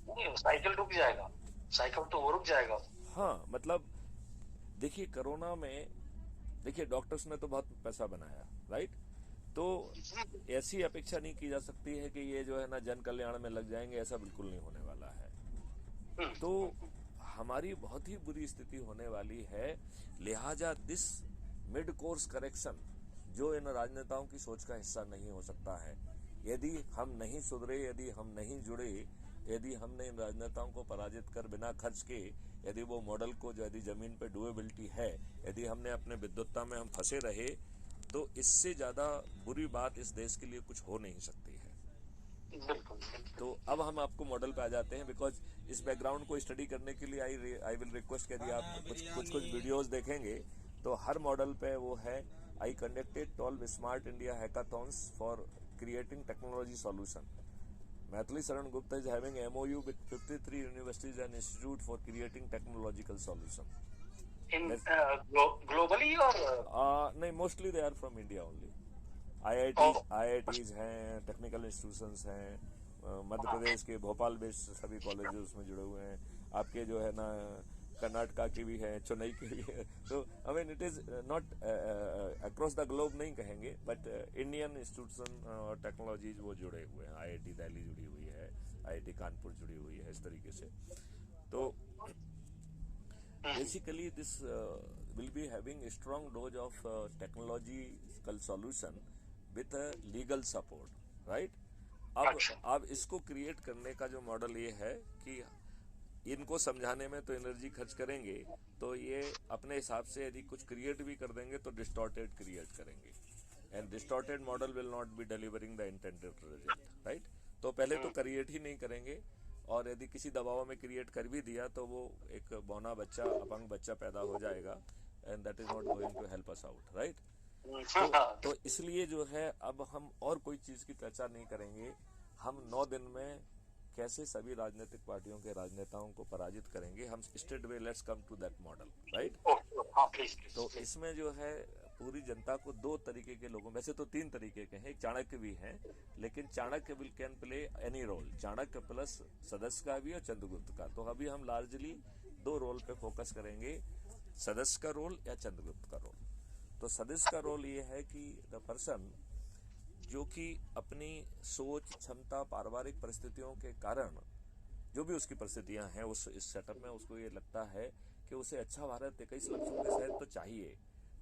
नहीं, साइकिल रुक जाएगा, साइकिल तो वो रुक जाएगा। हाँ मतलब देखिए कोरोना में, देखिए डॉक्टर्स ने तो बहुत पैसा बनाया, राइट? तो ऐसी अपेक्षा नहीं की जा सकती है कि ये जो है ना जन कल्याण में लग जाएंगे, ऐसा बिल्कुल नहीं होने वाला है। तो हमारी बहुत ही बुरी स्थिति होने वाली है। लिहाजा दिस मिड कोर्स करेक्शन जो इन राजनेताओं की सोच का हिस्सा नहीं हो सकता है। यदि हम नहीं सुधरे, यदि हम नहीं जुड़े, यदि हमने इन राजनेताओं को पराजित कर बिना खर्च के, यदि वो मॉडल को जो यदि जमीन पे डुएबिलिटी है, यदि हमने अपने विद्वत्ता में हम फंसे रहे, तो इससे ज्यादा बुरी बात इस देश के लिए कुछ हो नहीं सकती है। बिल्कुल। तो अब हम आपको मॉडल पे आ जाते हैं, बिकॉज इस बैकग्राउंड को स्टडी करने के लिए आई विल रिक्वेस्ट, यदि आप कुछ वीडियोस देखेंगे तो हर मॉडल पे वो है। I conducted 12 smart India hackathons for creating technology solution. Maithili Sharan Gupta is having MOU with 53 universities and institute for creating technological solution. In globally और नहीं, mostly they are from India only. Oh, IITs हैं, technical institutions हैं, मध्य हाँ, प्रदेश के Bhopal based सभी colleges उसमें जुड़े हुए हैं। आपके जो है ना कर्नाटका के भी हैं, चेन्नई के भी हैं। तो I mean it is not across the globe नहीं कहेंगे, बट इंडियन इंस्टीट्यूशन और टेक्नोलॉजीज वो जुड़े हुए हैं। आईआईटी दिल्ली जुड़ी हुई है, आईआईटी कानपुर जुड़ी हुई है, इस तरीके से। तो basically this will be having a strong dose of technological solution with a legal support, right? अच्छा। अब इसको क्रिएट करने का जो मॉडल ये है कि इनको समझाने में तो एनर्जी खर्च करेंगे, तो ये अपने हिसाब से यदि कुछ क्रिएट भी कर देंगे तो डिस्टॉर्टेड क्रिएट करेंगे, and distorted model will not be delivering the intended result, right? तो पहले तो क्रिएट ही नहीं करेंगे, और यदि किसी दबाव में क्रिएट कर भी दिया तो वो एक बौना बच्चा, अपंग बच्चा पैदा हो जाएगा, and that is not going to help us out, right? तो हाँ, तो इसलिए जो है अब हम और कोई चीज की चर्चा नहीं करेंगे। हम 9 दिन में कैसे सभी राजनीतिक पार्टियों के राजनेताओं को पराजित करेंगे, हम straight way let's come to that model, right? Okay, हाँ, प्लीज प्लीज तो प्लीज। इसमें जो है पूरी जनता को दो तरीके के लोगों, वैसे तो तीन तरीके के हैं, एक चाणक्य भी हैं, लेकिन Chanakya will can play any role, Chanakya plus सदस्य का भी और चंद्रगुप्त का। तो अभी हम लार्जली दो रोल पे फोकस करेंगे, सदस्य का रोल या चंद्रगुप्त का रोल। तो सदस्य का रोल ये है कि द पर्सन जो कि अपनी सोच, क्षमता, पारिवारिक परिस्थितियों के कारण, जो भी उसकी परिस्थितियां हैं, उस इस सेटअप में उसको ये लगता है कि उसे अच्छा भारत 21 लक्ष्यों के तहत तो चाहिए,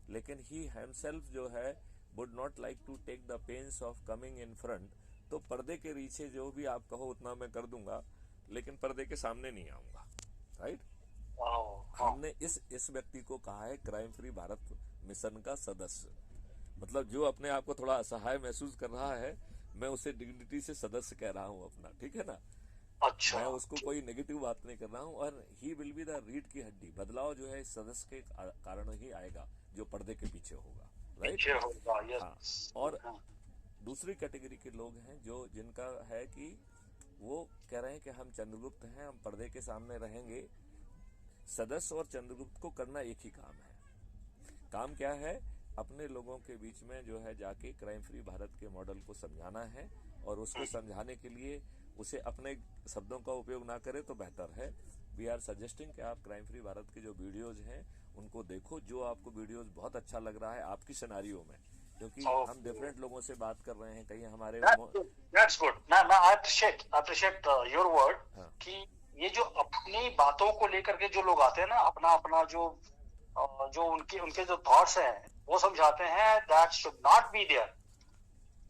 लेकिन ही हिमसेल्फ जो है would not like to take the pains of coming in front. तो पर्दे के पीछे जो भी आप कहो उतना मैं कर दूंगा, लेकिन पर्दे के सामने नहीं आऊंगा, राइट? हाँ, हमने इस व्यक्ति को कहा है क्राइम फ्री भारत मिशन का सदस्य। मतलब जो अपने आप को थोड़ा असहाय महसूस कर रहा है, मैं उसे डिग्निटी से सदस्य कह रहा हूं अपना, ठीक है ना? अच्छा। मैं उसको कोई नेगेटिव बात नहीं कर रहा हूं, और ही विल बी द रीढ़ की हड्डी। बदलाव जो है इस सदस्य के कारण ही आएगा, जो पर्दे के पीछे होगा, राइट? पीछे होगा, हाँ। यस। और दूसरी कैटेगरी के लोग हैं जो जिनका है कि वो कह रहे हैं कि हम चंद्रगुप्त हैं, हम पर्दे के सामने रहेंगे। सदस्य और चंद्रगुप्त को करना एक ही काम है। काम क्या है? अपने लोगों के बीच में जो है जाके क्राइम फ्री भारत के मॉडल को समझाना है, और उसको समझाने के लिए उसे अपने शब्दों का उपयोग ना करे तो बेहतर है। वी आर सजेस्टिंग कि आप क्राइम फ्री भारत के जो वीडियोज हैं उनको देखो। जो आपको वीडियोज बहुत अच्छा लग रहा है आपकी सिनारियो में, क्योंकि हम ओके, डिफरेंट लोगों से बात कर रहे हैं, कहीं हमारे दैट्स गुड। मैं अप्रिशिएट योर वर्ड हाँ। कि ये जो अपनी बातों को लेकर के जो लोग आते हैं ना, अपना अपना जो उनके उनके जो थॉट्स हैं वो समझाते हैं, that should not be there.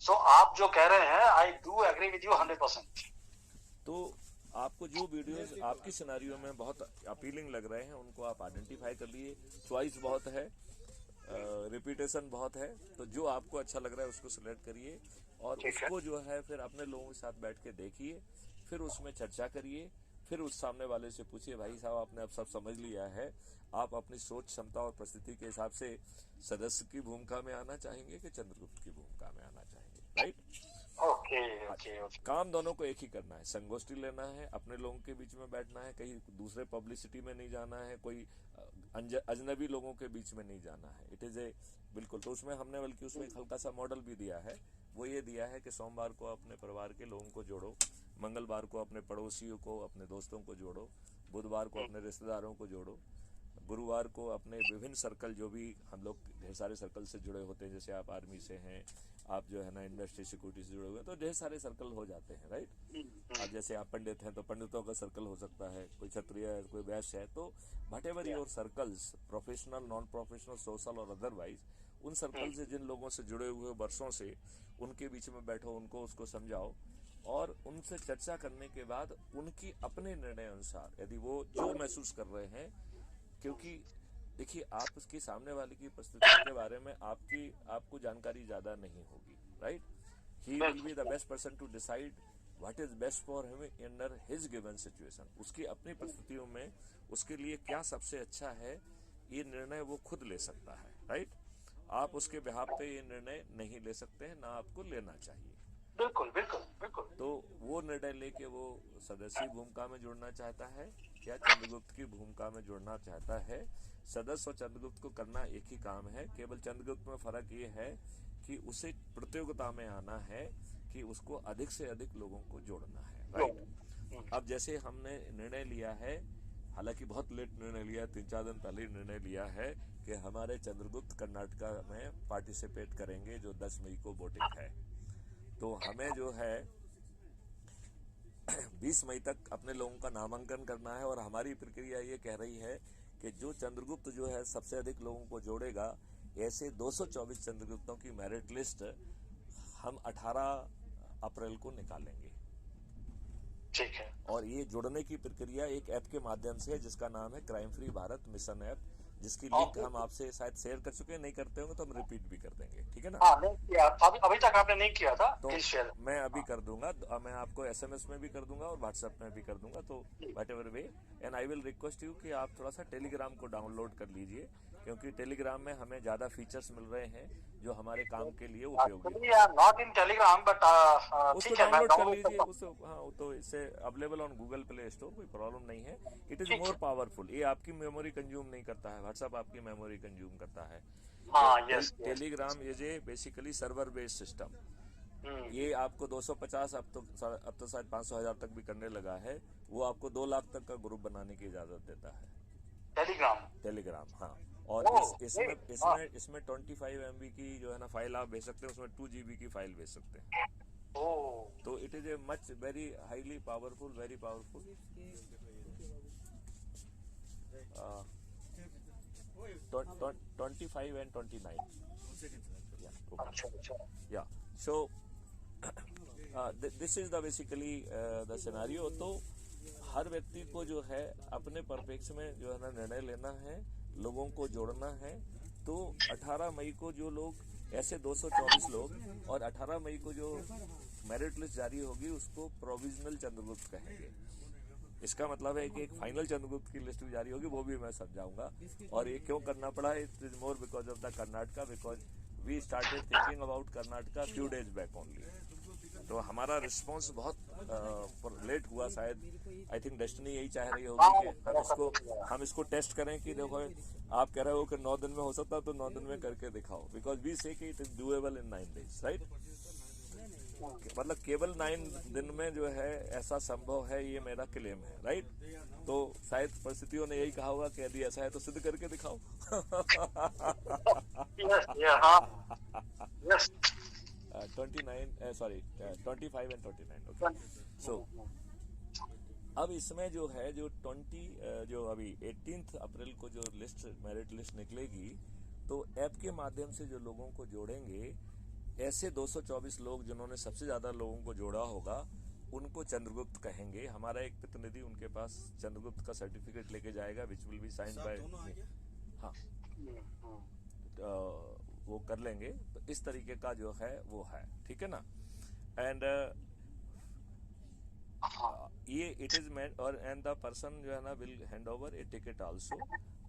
So आप जो कह रहे हैं, I do agree with you 100%। तो आपको जो वीडियोस आपकी सिनारियो में बहुत अपीलिंग लग रहे हैं उनको आप आइडेंटिफाई कर लिए। चॉइस बहुत है, रिपीटेशन बहुत है, तो जो आपको अच्छा लग रहा है उसको सिलेक्ट करिए, और ठीक है। उसको जो है फिर अपने लोगों के साथ बैठ के देखिए, फिर उसमें चर्चा करिए। फिर उस सामने वाले से पूछिए, भाई साहब आपने अब सब समझ लिया है, आप अपनी सोच, क्षमता और परिस्थिति के हिसाब से सदस्य की भूमिका में आना चाहेंगे कि चंद्रगुप्त की भूमिका में आना चाहेंगे, राइट? Okay okay okay. काम दोनों को एक ही करना है, संगोष्ठी लेना है, अपने लोगों के बीच में बैठना है, कहीं दूसरे पब्लिसिटी में नहीं जाना है, कोई अजनबी लोगों के बीच में नहीं जाना है। इट इज ए बिल्कुल। तो उसमें हमने बल्कि उसमें एक हल्का सा मॉडल भी दिया है। वो ये दिया है कि सोमवार को अपने परिवार के लोगों को जोड़ो, मंगलवार को अपने पड़ोसियों को, अपने दोस्तों को जोड़ो, बुधवार को अपने रिश्तेदारों को जोड़ो, गुरुवार को अपने विभिन्न सर्कल, जो भी हम लोग ढेर सारे सर्कल से जुड़े होते हैं, जैसे आप आर्मी से हैं, आप जो है ना इंडस्ट्री सिक्योरिटी से जुड़े हुए हैं, तो ढेर सारे सर्कल हो जाते हैं, राइट। अब जैसे आप पंडित हैं तो पंडितों का सर्कल हो सकता है, कोई क्षत्रिय है, कोई वैश्य है, तो what ever your circles, professional, non professional, social और अदरवाइज, उन सर्कल से जिन लोगों से जुड़े हुए वर्षों से, उनके बीच में बैठो, उनको उसको समझाओ, और उनसे चर्चा करने के बाद उनकी अपने निर्णय अनुसार, यदि वो जो महसूस कर रहे हैं, क्योंकि देखिए आप उसके सामने वाले की परिस्थिति के बारे में आपको जानकारी ज्यादा नहीं होगी, right. He will be the best person to decide what is best for him under his given situation. उसकी अपनी परिस्थितियों में उसके लिए क्या सबसे अच्छा है, ये निर्णय वो खुद ले सकता है, राइट। आप उसके बिहाफ पे ये निर्णय नहीं ले सकते हैं, ना आपको लेना चाहिए। बिल्कुल बिल्कुल बिल्कुल। तो वो निर्णय लेके वो सदस्य भूमिका में जुड़ना चाहता है या चंद्रगुप्त की भूमिका में जुड़ना चाहता है। सदस्य और चंद्रगुप्त को करना एक ही काम है, केवल चंद्रगुप्त में फर्क ये है कि उसे प्रतियोगिता में आना है, कि उसको अधिक से अधिक लोगों को जोड़ना है, राइट। अब जैसे हमने निर्णय लिया है, हालांकि बहुत लेट निर्णय लिया है, 3-4 दिन पहले ही निर्णय लिया है कि हमारे चंद्रगुप्त कर्नाटका में पार्टिसिपेट करेंगे, जो 10 मई को वोटिंग है। तो हमें जो है 20 मई तक अपने लोगों का नामांकन करना है, और हमारी प्रक्रिया ये कह रही है कि जो चंद्रगुप्त जो है सबसे अधिक लोगों को जोड़ेगा, ऐसे 224 चंद्रगुप्तों की मेरिट लिस्ट हम 18 अप्रैल को निकालेंगे। ठीक है। और ये जुड़ने की प्रक्रिया एक ऐप के माध्यम से है, जिसका नाम है crime free Bharat mission app, जिसकी लिंक हम आपसे शायद शेयर कर चुके हैं, नहीं करते होंगे तो हम रिपीट भी कर देंगे, ठीक है ना। हाँ, नहीं किया अभी तक आपने नहीं किया था, तो प्लीज शेयर। मैं अभी कर दूंगा, मैं आपको SMS में भी कर दूंगा और WhatsApp में भी कर दूंगा, तो what ever way. And I will request you कि आप थोड़ा सा टेलीग्राम को डाउनलोड कर लीजिए, क्योंकि टेलीग्राम में हमें ज्यादा फीचर्स मिल रहे हैं जो हमारे काम के लिए उपयोगी है। नॉट इन टेलीग्राम बट उसको ठीक है, मैं डाउनलोड कर डाउनलोड लीजिए, करता हूँ। उस हाँ, तो इससे available on Google play store, कोई प्रॉब्लम नहीं है। इट इज मोर पावरफुल, ये आपकी मेमोरी कंज्यूम नहीं करता है, व्हाट्सएप आपकी मेमोरी कंज्यूम करता है। हाँ, yes. Telegram is a basically server based system. ये आपको 250, अब तो शायद 500,000 तक भी करने लगा है। वो आपको 2 लाख तक का ग्रुप बनाने की इजाजत देता है, टेलीग्राम, हाँ। और इसमें 25 MB की जो है ना फाइल आप भेज सकते हैं, उसमें 2 GB की फाइल भेज सकते हैं। तो it is a much very highly powerful, very powerful. 25 and 29. Yeah. So this is the basically the scenario. तो हर व्यक्ति को जो है अपने परिप्रेक्ष्य में जो है ना निर्णय लेना है, लोगों को जोड़ना है। तो 18 मई को जो लोग ऐसे 224 लोग, और 18 मई को जो मेरिट लिस्ट जारी होगी उसको प्रोविजनल चंद्रगुप्त कहेंगे। इसका मतलब है कि एक फाइनल चंद्रगुप्त की लिस्ट भी जारी होगी, वो भी मैं समझाऊंगा। और ये क्यों करना पड़ा है, it is more because of the Karnataka, because we started thinking about Karnataka few days back only. तो हमारा रिस्पॉन्स बहुत लेट हुआ, शायद आई थिंक डेस्टिनी यही चाह रही होगी कि हम इसको टेस्ट करें कि देखो आप कह रहे हो कि 9 दिन में हो सकता, तो 9 दिन में करके दिखाओ, बिकॉज वी से कि it is doable in 9 days, right. मतलब केवल 9 दिन में जो है ऐसा संभव है, ये मेरा क्लेम है, राइट। तो शायद परिस्थितियों ने यही कहा होगा कि यदि ऐसा है तो सिद्ध करके दिखाओ। 25 and 29, ओके। सो अब इसमें जो है जो अभी 18 अप्रैल को जो मेरिट लिस्ट निकलेगी, तो ऐप के माध्यम से जो लोगों को जोड़ेंगे, ऐसे 224 लोग जिन्होंने सबसे ज्यादा लोगों को जोड़ा होगा, उनको चंद्रगुप्त कहेंगे। हमारा एक प्रतिनिधि उनके पास चंद्रगुप्त का सर्टिफिकेट लेके जाएगा, which will be signed by, हाँ, वो कर लेंगे। तो इस तरीके का जो है वो है, ठीक है ना। एंड ये इट इज मेंट, और एंड द पर्सन जो है ना will hand over A ticket also,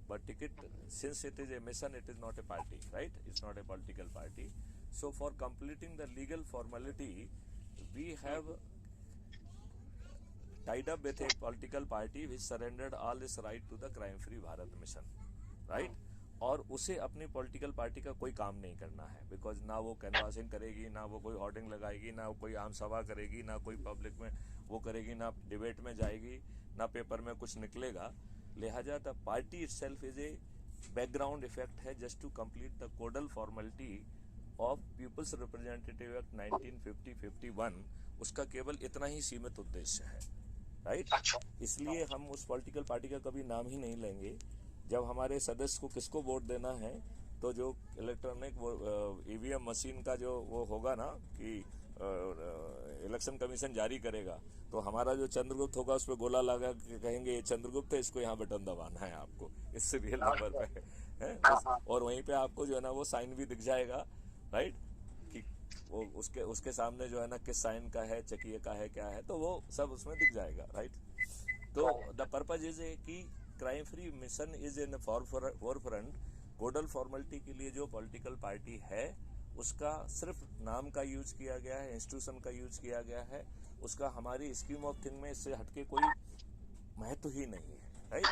but ticket, since it is a mission, it is not a party, right? It's not a political party. So for completing the legal formality, we have tied up with a political party which surrendered all its right to the crime free Bharat mission, right? और उसे अपनी political party का कोई काम नहीं करना है, because ना वो कैनवासिंग करेगी, ना वो कोई होर्डिंग लगाएगी, ना वो कोई आम सभा करेगी, ना कोई पब्लिक में वो करेगी, ना डिबेट में जाएगी, ना पेपर में कुछ निकलेगा। लिहाजा the party itself is a background effect है just to complete the codal formality of people's representative act 1950-51। उसका केवल इतना ही सीमित उद्देश्य है, राइट। अच्छा, इसलिए हम उस पॉलिटिकल पार्टी का कभी नाम ही नहीं लेंगे। जब हमारे सदस्य को किसको वोट देना है, तो जो इलेक्ट्रॉनिक ईवीएम मशीन का जो वो होगा ना कि इलेक्शन कमीशन जारी करेगा, तो हमारा जो चंद्रगुप्त होगा उस पर गोला लगा के कहेंगे ये चंद्रगुप्त है, इसको यहाँ बटन दबाना है आपको इस सीरियल नंबर पे है। और वहीं पे आपको जो है ना वो साइन भी दिख जाएगा, राइट, कि वो उसके सामने जो है ना किस साइन का है, चकिए का है, क्या है, तो वो सब उसमें दिख जाएगा, राइट। तो द पर्पज इज कि crime free mission is in forefront. Codal formality के लिए जो पॉलिटिकल पार्टी है उसका सिर्फ नाम का यूज किया गया है, इंस्टीट्यूशन का यूज किया गया है, उसका हमारी स्कीम ऑफ थिंग में इससे हटके कोई महत्व ही नहीं है, right.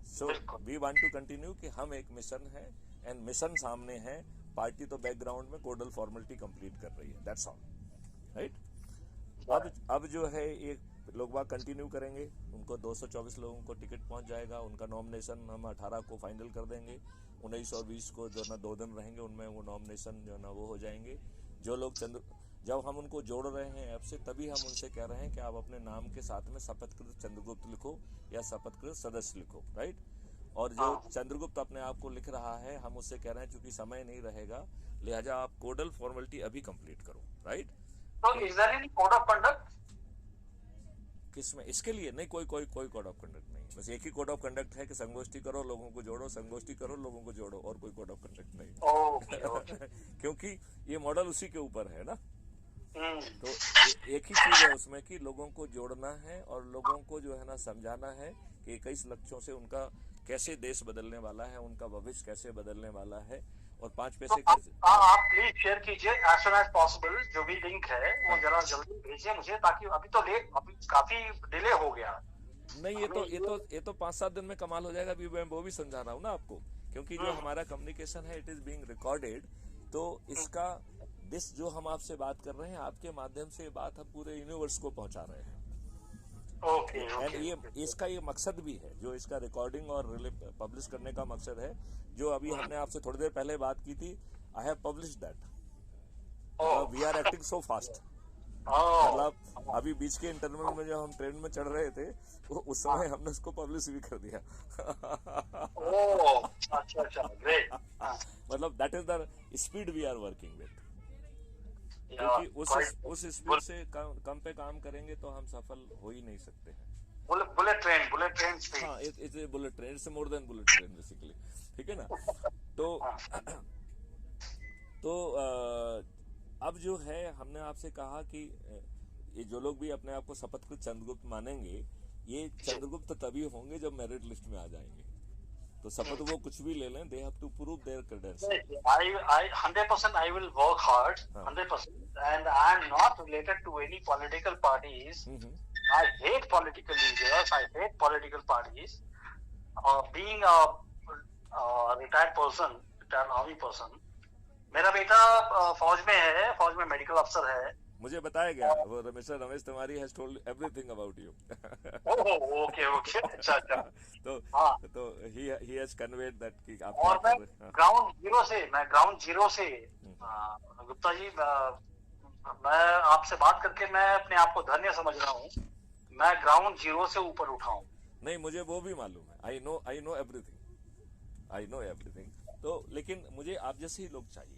So we want to continue कि हम एक मिशन है एंड मिशन सामने है, पार्टी तो बैकग्राउंड में कोडल फॉर्मेलिटी कंप्लीट कर रही है, दैट्स ऑल, राइट। अब जो है ये लोग बाग कंटिन्यू करेंगे, उनको 224 लोगों को टिकट पहुंच जाएगा, उनका नॉमिनेशन हम 18 को फाइनल कर देंगे, 19 और 20 को जो ना 2 दिन रहेंगे उनमें वो नॉमिनेशन जो ना वो हो जाएंगे। जो लोग जब हम उनको जोड़ रहे हैं ऐप से, तभी हम उनसे कह रहे हैं कि आप अपने नाम के साथ में शपथकृत चंद्रगुप्त लिखो या शपथकृत सदस्य लिखो, राइट। और जो चंद्रगुप्त अपने आप को लिख रहा है, हम उससे कह रहे हैं चूंकि समय नहीं रहेगा, लिहाजा आप कोडल फॉर्मेलिटी अभी कंप्लीट करो, राइट। तो is there any code of conduct? किसमें? इसके लिए नहीं, कोई कोड ऑफ कंडक्ट नहीं, बस एक ही कोड ऑफ कंडक्ट है कि संगोष्ठी करो, लोगों को जोड़ो, संगोष्ठी करो, लोगों को जोड़ो, और कोई कोड ऑफ कंडक्ट नहीं। क्योंकि ये मॉडल उसी के ऊपर है ना। तो एक ही चीज है उसमें कि लोगों को जोड़ना है और लोगों को जो है ना समझाना है कि 21 लक्ष्यों से उनका कैसे देश बदलने वाला है, उनका भविष्य कैसे बदलने वाला है, और 5 पैसे कैसे। आप प्लीज शेयर कीजिए एज सून एज पॉसिबल, जो भी लिंक है वो जरा जल्दी भेजिए मुझे, ताकि अभी काफी डिले हो गया। नहीं, ये तो 5-7 दिन में कमाल हो जाएगा। अभी मैं वो भी समझा रहा हूँ ना आपको, क्योंकि जो हमारा कम्युनिकेशन है इट इज बीइंग रिकॉर्डेड, तो इसका जो हम आपसे बात कर रहे हैं, आपके माध्यम से बात हम पूरे यूनिवर्स को पहुंचा रहे हैं। एंड ये इसका ये मकसद भी है, जो इसका रिकॉर्डिंग और पब्लिश करने का मकसद है, जो अभी हमने आपसे थोड़ी देर पहले बात की थी, I have published that, we are acting so fast. मतलब अभी बीच के इंटरवल में जब हम ट्रेन में चढ़ रहे थे, उस समय हमने उसको पब्लिश भी कर दिया। अच्छा, ग्रेट। मतलब that is the speed we are working with, क्योंकि उस स्पीड से कम पे काम करेंगे तो हम सफल हो ही नहीं सकते हैं। Bullet train speed. हाँ, it's a bullet train, it's more than bullet train basically, ठीक है ना। तो अब जो है हमने आपसे कहा कि ये जो लोग भी अपने आप को शपथकृत चंद्रगुप्त मानेंगे, ये चंद्रगुप्त तभी होंगे जब मेरिट लिस्ट में आ जाएंगे। तो शपथ वो कुछ भी ले लें, they have to prove their credential. I 100% I will work hard, 100%, and I am not related to any political parties. I hate political leaders. I hate political parties. Being a retired person, retired army person, मेरा बेटा फौज में है, फौज में medical अफसर है। मुझे बताया गया, वो Ramesh Tiwari has told everything about you. Okay, अच्छा। तो ही हैज कन्वेड दैट कि आप। और मैं ग्राउंड जीरो से गुप्ता जी, मैं आपसे बात करके मैं अपने आप को धन्य समझ रहा हूँ। मैं ग्राउंड जीरो से ऊपर उठा हूँ। नहीं, मुझे वो भी मालूम है, आई नो एवरीथिंग। तो लेकिन मुझे आप जैसे ही लोग चाहिए।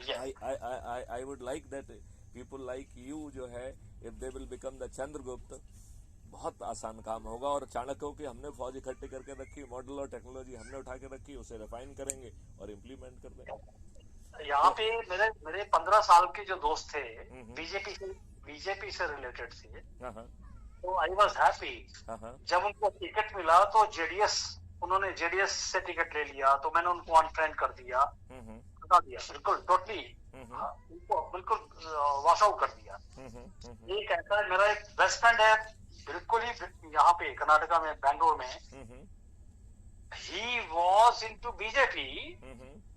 I would like that people like you जो है, if they will become the Chandragupta, बहुत आसान काम होगा। और चाणक्यों की हमने फौज इकट्ठी करके रखी, मॉडल और टेक्नोलॉजी हमने उठा के रखी, उसे रिफाइन करेंगे और इम्प्लीमेंट कर देंगे। यहाँ पे मेरे 15 साल के जो दोस्त थे, बीजेपी से रिलेटेड थे, तो आई वॉज हैप्पी। जब उनको टिकट मिला तो उन्होंने जेडीएस से टिकट ले लिया, तो मैंने उनको अनफ्रेंड कर दिया, हटा दिया, बिल्कुल टोटली, बिल्कुल वॉश आउट कर दिया। एक ऐसा मेरा एक बेस्ट फ्रेंड है, बिल्कुल ही यहाँ पे कर्नाटका में, बैंगलोर में, ही वॉज इनटू बीजेपी,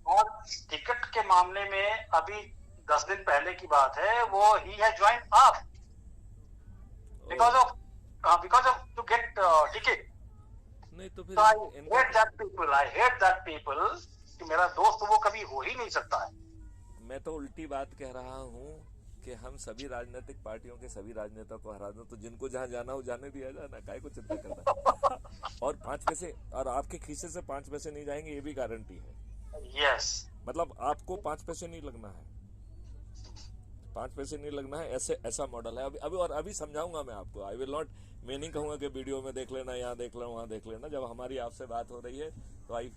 और टिकट के मामले में अभी 10 दिन पहले की बात है, वो he has joined up. because of to get ticket. नहीं तो So I फिर hate that people. I hate that people. कि मेरा दोस्त वो कभी हो ही नहीं सकता है. मैं तो उल्टी बात कह रहा हूँ कि हम सभी राजनीतिक पार्टियों के सभी राजनेता को हरा दो, तो जिनको जहाँ जाना हो जाने दिया जाना, काहे को चिंता करना. और 5 पैसे, और आपके खीसे से 5 पैसे नहीं जाएंगे, ये भी गारंटी है. Yes. मतलब आपको 5 पैसे नहीं लगना है, 5 पैसे नहीं लगना है, ऐसा मॉडल है. अभी समझाऊंगा मैं आपको. आई विल नॉट, मैं नहीं कहूंगा कि वीडियो में देख लेना, यहाँ देख लेना, वहाँ देख लेना. जब हमारी आपसे बात हो रही है तो आई